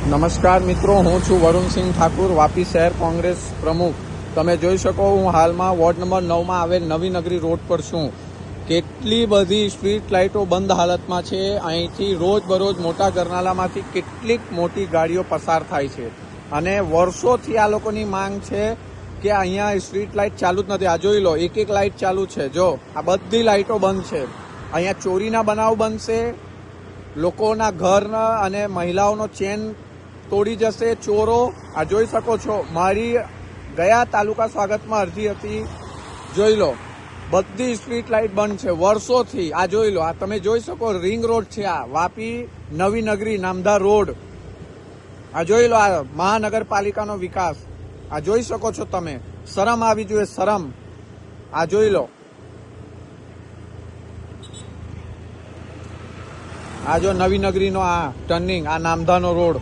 નમસ્કાર મિત્રો, હું છું વરુણસિંહ ઠાકુર, વાપી શહેર કોંગ્રેસ પ્રમુખ. તમે જોઈ શકો હું હાલમાં વોર્ડ નંબર 9માં આવેલ નવી નગરી રોડ પર છું. કેટલી બધી સ્ટ્રીટ લાઇટો બંધ હાલતમાં છે. અહીંથી રોજબરોજ મોટા ગરનાલામાંથી કેટલીક મોટી ગાડીઓ પસાર થાય છે અને વર્ષોથી આ લોકોની માંગ છે કે અહીંયા સ્ટ્રીટ લાઇટ ચાલુ જ નથી. આ જોઈ લો, એક લાઇટ ચાલુ છે. જો આ બધી લાઇટો બંધ છે. અહીંયા ચોરીના બનાવ બનશે, લોકોના ઘરના અને મહિલાઓનો ચેન તોડી જશે ચોરો. આ જોઈ શકો છો, મારી ગયા તાલુકા સ્વાગતમાં અરજી હતી. જોઈ લો, બધી સ્ટ્રીટ લાઇટ બંધ છે વર્ષોથી. આ જોઈ લો, આ તમે જોઈ શકો રિંગ રોડ છે, આ વાપી નવી નગરી નામદા રોડ. આ જોઈ લો, આ મહાનગરપાલિકાનો વિકાસ. આ જોઈ શકો છો તમે. શરમ આવી જોઈએ, શરમ. આ જોઈ લો, આ જો નવી નગરીનો આ ટર્નિંગ, આ નામધાનો રોડ.